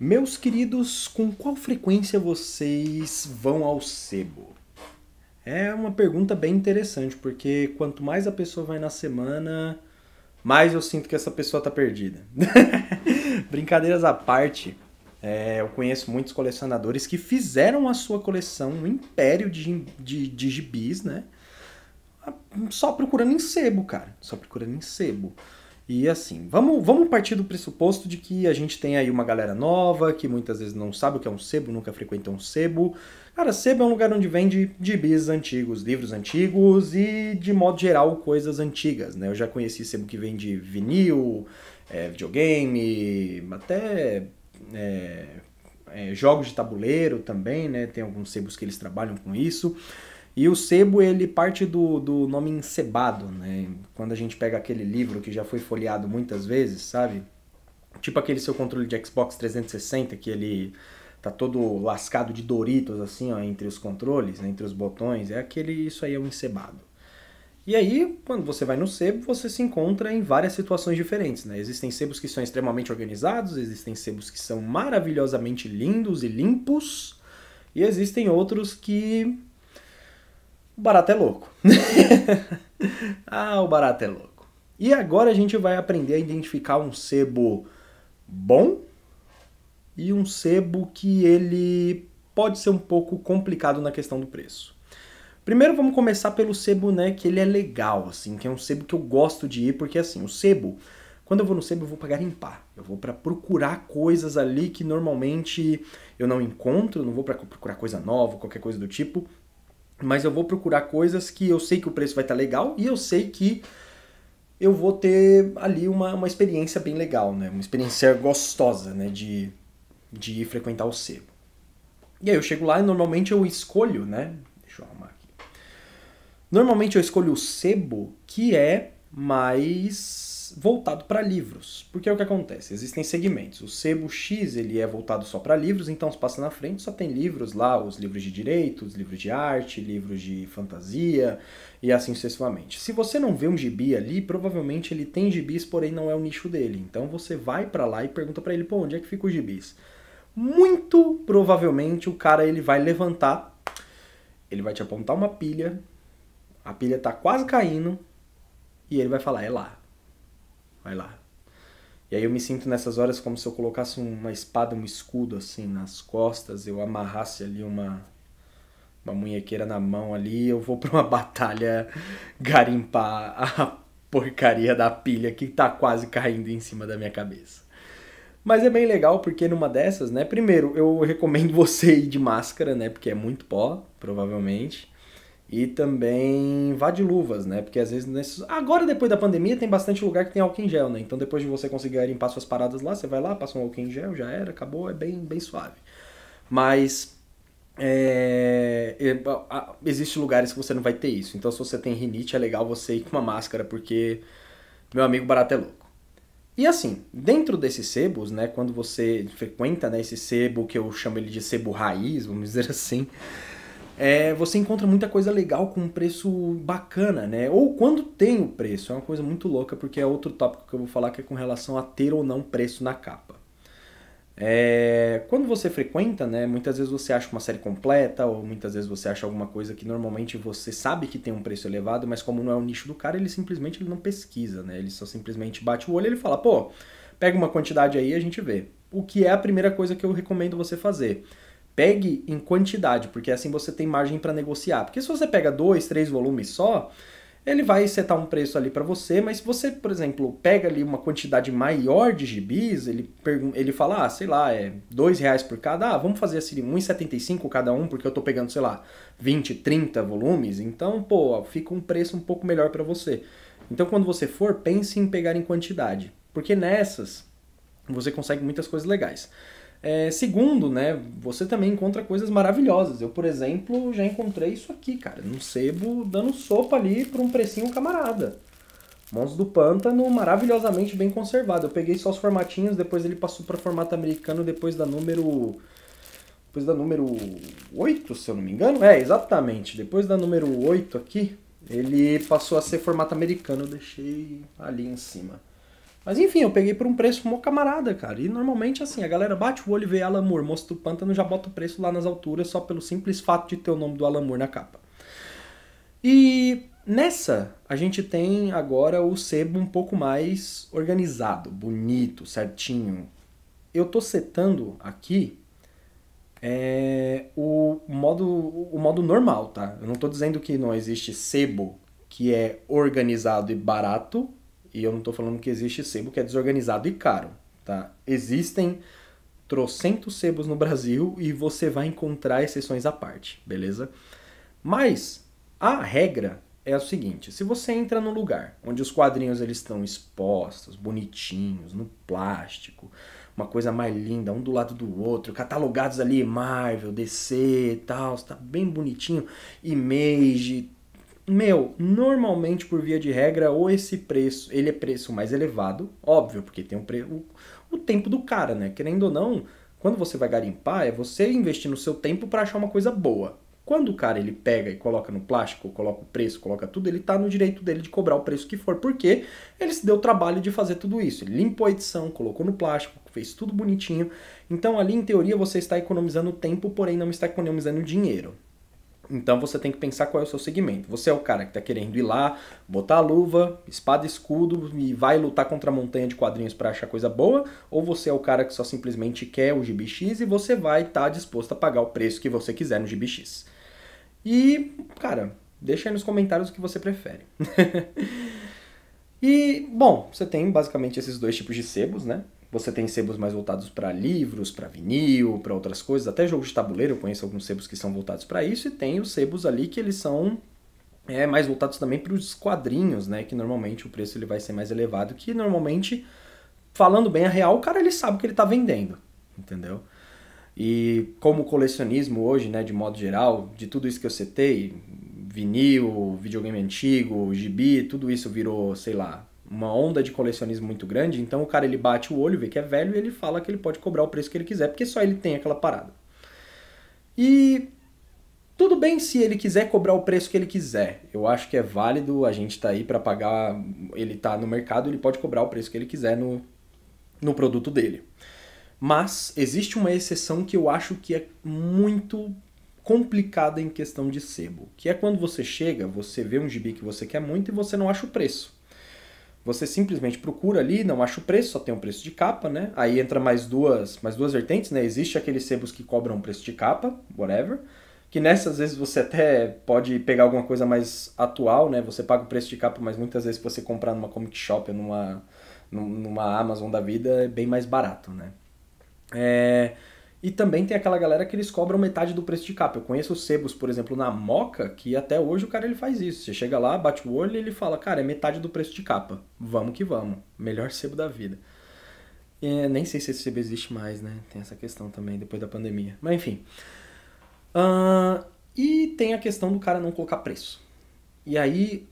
Meus queridos, com qual frequência vocês vão ao sebo? É uma pergunta bem interessante, porque quanto mais a pessoa vai na semana, mais eu sinto que essa pessoa tá perdida. Brincadeiras à parte, eu conheço muitos colecionadores que fizeram a sua coleção um império de gibis, né? Só procurando em sebo, cara. Só procurando em sebo. E assim, vamos partir do pressuposto de que a gente tem aí uma galera nova, que muitas vezes não sabe o que é um sebo, nunca frequenta um sebo. Cara, sebo é um lugar onde vende gibis antigos, livros antigos e, de modo geral, coisas antigas, né? Eu já conheci sebo que vende vinil, videogame, até jogos de tabuleiro também, né? Tem alguns sebos que eles trabalham com isso. E o sebo, ele parte do nome encebado, né? Quando a gente pega aquele livro que já foi folheado muitas vezes, sabe? Tipo aquele seu controle de Xbox 360, que ele tá todo lascado de Doritos, assim, ó, entre os controles, né? Entre os botões. Isso aí é um encebado. E aí, quando você vai no sebo, você se encontra em várias situações diferentes, né? Existem sebos que são extremamente organizados, existem sebos que são maravilhosamente lindos e limpos, e existem outros que o barato é louco. O barato é louco. E agora a gente vai aprender a identificar um sebo bom e um sebo que ele pode ser um pouco complicado na questão do preço. Primeiro vamos começar pelo sebo, né, que ele é legal, assim, que é um sebo que eu gosto de ir, porque assim, o sebo, quando eu vou no sebo eu vou pra garimpar. Eu vou pra procurar coisas ali que normalmente eu não encontro, não vou pra procurar coisa nova, qualquer coisa do tipo. Mas eu vou procurar coisas que eu sei que o preço vai estar legal e eu sei que eu vou ter ali uma experiência bem legal, né? Uma experiência gostosa, né? De ir frequentar o sebo. E aí eu chego lá e normalmente eu escolho, né? Deixa eu arrumar aqui. Normalmente eu escolho o sebo que é mais voltado para livros. Porque é o que acontece, existem segmentos. O sebo X ele é voltado só para livros, então se passa na frente só tem livros lá, os livros de direito, os livros de arte, livros de fantasia e assim sucessivamente. Se você não vê um gibi ali, provavelmente ele tem gibis, porém não é o nicho dele. Então você vai para lá e pergunta para ele, pô, onde é que fica os gibis? Muito provavelmente o cara ele vai levantar, ele vai te apontar uma pilha, a pilha tá quase caindo e ele vai falar, é lá. Vai lá. E aí eu me sinto nessas horas como se eu colocasse uma espada, um escudo assim nas costas, eu amarrasse ali uma munhequeira na mão ali, eu vou pra uma batalha garimpar a porcaria da pilha que tá quase caindo em cima da minha cabeça. Mas é bem legal porque numa dessas, né, primeiro eu recomendo você ir de máscara, né, porque é muito pó, provavelmente. E também vá de luvas, né? Porque às vezes, agora depois da pandemia tem bastante lugar que tem álcool em gel, né? Então depois de você conseguir limpar suas paradas lá, você vai lá, passa um álcool em gel, já era, acabou, é bem suave. Mas existe lugares que você não vai ter isso. Então se você tem rinite é legal você ir com uma máscara porque meu amigo barato é louco. E assim, dentro desses sebos, né, quando você frequenta, né, esse sebo que eu chamo ele de sebo raiz, vamos dizer assim, você encontra muita coisa legal com um preço bacana, né? Ou quando tem o preço, é uma coisa muito louca, porque é outro tópico que eu vou falar que é com relação a ter ou não preço na capa. Quando você frequenta, né, muitas vezes você acha uma série completa, ou muitas vezes você acha alguma coisa que normalmente você sabe que tem um preço elevado, mas como não é o nicho do cara, ele simplesmente ele não pesquisa, né? Ele só simplesmente bate o olho e ele fala, pô, pega uma quantidade aí e a gente vê. O que é a primeira coisa que eu recomendo você fazer. Pegue em quantidade, porque assim você tem margem para negociar. Porque se você pega 2, 3 volumes só, ele vai setar um preço ali para você, mas se você, por exemplo, pega ali uma quantidade maior de gibis, ele fala, sei lá, R$ 2 por cada, vamos fazer assim, 1,75 cada um, porque eu tô pegando, sei lá, 20, 30 volumes, então, pô, fica um preço um pouco melhor para você. Então, quando você for, pense em pegar em quantidade, porque nessas você consegue muitas coisas legais. Segundo, né, você também encontra coisas maravilhosas. Eu, por exemplo, já encontrei isso aqui, cara, num sebo dando sopa ali por um precinho camarada. Monstros do Pântano, maravilhosamente bem conservado. Eu peguei só os formatinhos, depois ele passou para formato americano depois da número 8, se eu não me engano. Exatamente. Depois da número 8 aqui, ele passou a ser formato americano. Eu deixei ali em cima. Mas enfim, eu peguei por um preço mó camarada, cara. E normalmente, assim, a galera bate o olho e vê Alan Moore, Monstro do Pântano, já bota o preço lá nas alturas só pelo simples fato de ter o nome do Alan Moore na capa. E nessa, a gente tem agora o sebo um pouco mais organizado, bonito, certinho. Eu tô setando aqui o modo normal, tá? Eu não tô dizendo que não existe sebo que é organizado e barato, e eu não tô falando que existe sebo que é desorganizado e caro, tá? Existem trocentos sebos no Brasil e você vai encontrar exceções à parte, beleza? Mas a regra é o seguinte: se você entra num lugar onde os quadrinhos eles estão expostos, bonitinhos, no plástico, uma coisa mais linda, um do lado do outro, catalogados ali Marvel, DC e tal, está bem bonitinho, Image, meu, normalmente por via de regra, ou esse preço, ele é preço mais elevado, óbvio, porque tem o tempo do cara, né? Querendo ou não, quando você vai garimpar, é você investir no seu tempo para achar uma coisa boa. Quando o cara ele pega e coloca no plástico, coloca o preço, coloca tudo, ele tá no direito dele de cobrar o preço que for, porque ele se deu o trabalho de fazer tudo isso. Ele limpou a edição, colocou no plástico, fez tudo bonitinho. Então ali em teoria você está economizando tempo, porém não está economizando dinheiro. Então você tem que pensar qual é o seu segmento. Você é o cara que está querendo ir lá, botar a luva, espada e escudo e vai lutar contra a montanha de quadrinhos para achar coisa boa? Ou você é o cara que só simplesmente quer o Gibi X e você vai estar disposto a pagar o preço que você quiser no Gibi X? E, cara, deixa aí nos comentários o que você prefere. E, bom, você tem basicamente esses dois tipos de sebos, né? Você tem sebos mais voltados para livros, para vinil, para outras coisas, até jogos de tabuleiro, eu conheço alguns sebos que são voltados para isso, e tem os sebos ali que eles são mais voltados também para os quadrinhos, né? Que normalmente o preço ele vai ser mais elevado, que normalmente, falando bem a real, o cara ele sabe o que ele está vendendo, entendeu? E como o colecionismo hoje, né, de modo geral, de tudo isso que eu citei, vinil, videogame antigo, gibi, tudo isso virou, sei lá, uma onda de colecionismo muito grande, então o cara ele bate o olho, vê que é velho e ele fala que ele pode cobrar o preço que ele quiser, porque só ele tem aquela parada. E tudo bem se ele quiser cobrar o preço que ele quiser. Eu acho que é válido, a gente tá aí para pagar, ele tá no mercado, ele pode cobrar o preço que ele quiser no produto dele. Mas existe uma exceção que eu acho que é muito complicada em questão de sebo, que é quando você chega, você vê um gibi que você quer muito e você não acha o preço. Você simplesmente procura ali, não acha o preço, só tem um preço de capa, né? Aí entra mais duas vertentes, né? Existe aqueles sebos que cobram um preço de capa, whatever, que nessas vezes você até pode pegar alguma coisa mais atual, né? Você paga o preço de capa, mas muitas vezes se você comprar numa comic shop ou numa Amazon da vida é bem mais barato, né? E também tem aquela galera que eles cobram metade do preço de capa. Eu conheço os sebos, por exemplo, na Moca, que até hoje o cara ele faz isso. Você chega lá, bate o olho e ele fala, cara, é metade do preço de capa. Vamos que vamos. Melhor sebo da vida. Nem sei se esse sebo existe mais, né? Tem essa questão também, depois da pandemia. Mas enfim. E tem a questão do cara não colocar preço. E aí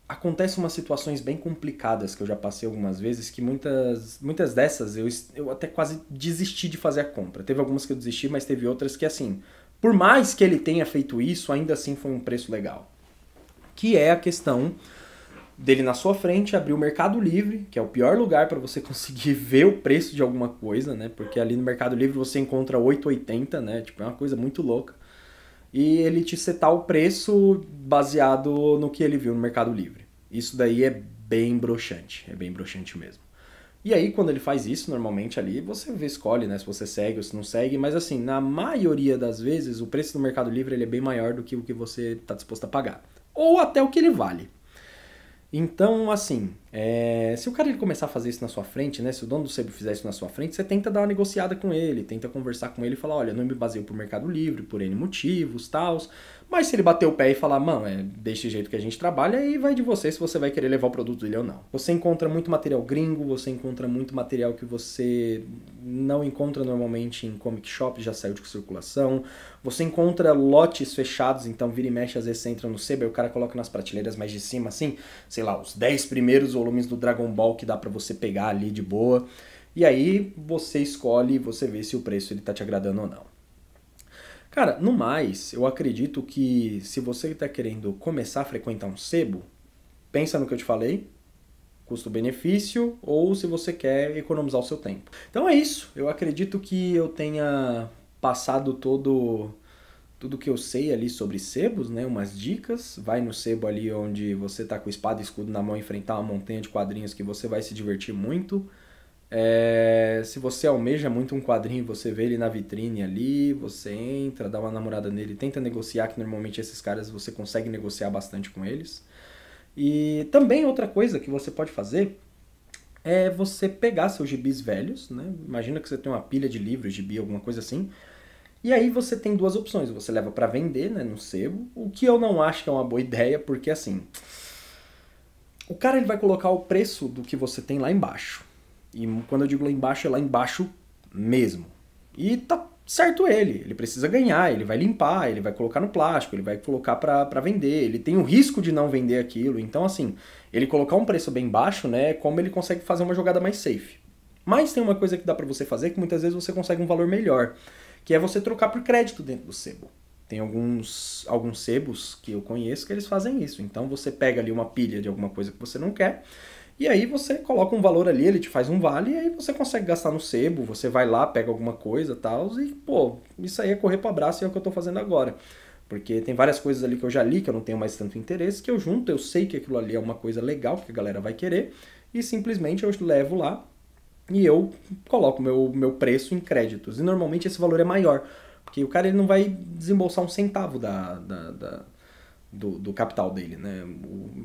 acontecem umas situações bem complicadas que eu já passei algumas vezes, que muitas dessas eu até quase desisti de fazer a compra. Teve algumas que eu desisti, mas teve outras que, assim, por mais que ele tenha feito isso, ainda assim foi um preço legal. Que é a questão dele na sua frente abrir o Mercado Livre, que é o pior lugar para você conseguir ver o preço de alguma coisa, né? Porque ali no Mercado Livre você encontra 8,80, né? Tipo, é uma coisa muito louca. E ele te setar o preço baseado no que ele viu no Mercado Livre. Isso daí é bem broxante mesmo. E aí, quando ele faz isso, normalmente ali, você escolhe, né, se você segue ou se não segue, mas assim, na maioria das vezes, o preço do Mercado Livre ele é bem maior do que o que você está disposto a pagar. Ou até o que ele vale. Então, assim, se o cara ele começar a fazer isso na sua frente, né? Se o dono do sebo fizer isso na sua frente, você tenta dar uma negociada com ele, tenta conversar com ele e falar, olha, não me baseio por Mercado Livre, por N motivos, tals. Mas se ele bater o pé e falar, mano, desse jeito que a gente trabalha, aí vai de você se você vai querer levar o produto dele ou não. Você encontra muito material gringo, você encontra muito material que você não encontra normalmente em comic shop, já saiu de circulação. Você encontra lotes fechados, então vira e mexe, às vezes você entra no sebo e o cara coloca nas prateleiras mais de cima, assim, sei lá, os 10 primeiros volumes do Dragon Ball que dá pra você pegar ali de boa. E aí você escolhe e você vê se o preço ele tá te agradando ou não. Cara, no mais, eu acredito que se você está querendo começar a frequentar um sebo, pensa no que eu te falei, custo-benefício ou se você quer economizar o seu tempo. Então é isso. Eu acredito que eu tenha passado tudo que eu sei ali sobre sebos, né? Umas dicas. Vai no sebo ali onde você tá com espada e escudo na mão enfrentar uma montanha de quadrinhos que você vai se divertir muito. Se você almeja muito um quadrinho, você vê ele na vitrine ali, você entra, dá uma namorada nele, tenta negociar, que normalmente esses caras você consegue negociar bastante com eles. E também outra coisa que você pode fazer é você pegar seus gibis velhos, né? Imagina que você tem uma pilha de livros, gibi, alguma coisa assim. E aí você tem duas opções. Você leva para vender, né, no sebo, o que eu não acho que é uma boa ideia, porque assim, o cara ele vai colocar o preço do que você tem lá embaixo. E quando eu digo lá embaixo, é lá embaixo mesmo. E tá certo ele precisa ganhar, ele vai limpar, ele vai colocar no plástico, ele vai colocar para vender, ele tem o risco de não vender aquilo. Então assim, ele colocar um preço bem baixo, né, é como ele consegue fazer uma jogada mais safe. Mas tem uma coisa que dá para você fazer que muitas vezes você consegue um valor melhor, que é você trocar por crédito dentro do sebo. Tem alguns sebos que eu conheço que eles fazem isso. Então você pega ali uma pilha de alguma coisa que você não quer, e aí você coloca um valor ali, ele te faz um vale, e aí você consegue gastar no sebo, você vai lá, pega alguma coisa e tal, e pô, isso aí é correr pro abraço e é o que eu tô fazendo agora. Porque tem várias coisas ali que eu já li, que eu não tenho mais tanto interesse, que eu junto, eu sei que aquilo ali é uma coisa legal, que a galera vai querer, e simplesmente eu levo lá e eu coloco meu preço em créditos. E normalmente esse valor é maior, porque o cara ele não vai desembolsar um centavo do capital dele, né?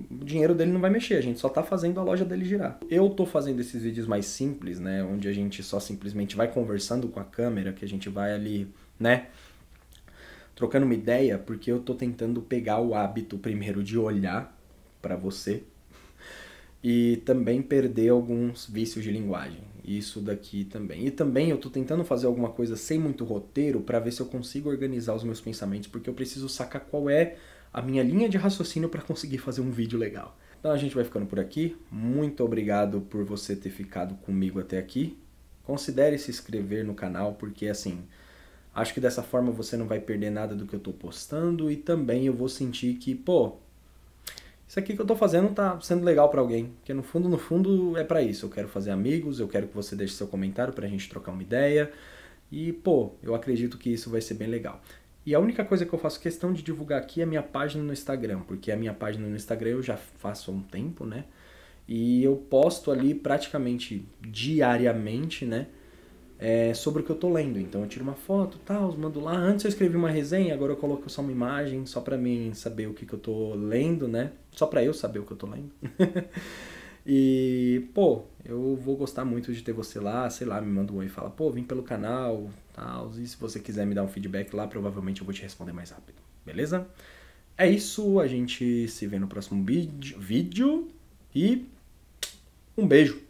O dinheiro dele não vai mexer, a gente só tá fazendo a loja dele girar. Eu tô fazendo esses vídeos mais simples, né? Onde a gente só simplesmente vai conversando com a câmera, que a gente vai ali, né? Trocando uma ideia, porque eu tô tentando pegar o hábito primeiro de olhar pra você e também perder alguns vícios de linguagem. Isso daqui também. E também eu tô tentando fazer alguma coisa sem muito roteiro pra ver se eu consigo organizar os meus pensamentos, porque eu preciso sacar qual é a minha linha de raciocínio para conseguir fazer um vídeo legal. Então a gente vai ficando por aqui. Muito obrigado por você ter ficado comigo até aqui. Considere se inscrever no canal, porque assim, acho que dessa forma você não vai perder nada do que eu tô postando e também eu vou sentir que, pô, isso aqui que eu tô fazendo tá sendo legal para alguém, porque no fundo é para isso. Eu quero fazer amigos, eu quero que você deixe seu comentário pra gente trocar uma ideia e, pô, eu acredito que isso vai ser bem legal. E a única coisa que eu faço questão de divulgar aqui é a minha página no Instagram, porque a minha página no Instagram eu já faço há um tempo, né? E eu posto ali praticamente diariamente, né? Sobre o que eu tô lendo. Então eu tiro uma foto, tal, mando lá. Antes eu escrevi uma resenha, agora eu coloco só uma imagem, só pra mim saber o que eu tô lendo, né? Só pra eu saber o que eu tô lendo. E, pô, eu vou gostar muito de ter você lá, sei lá, me manda um oi e fala, pô, vim pelo canal, tal, e se você quiser me dar um feedback lá, provavelmente eu vou te responder mais rápido, beleza? É isso, a gente se vê no próximo vídeo e um beijo!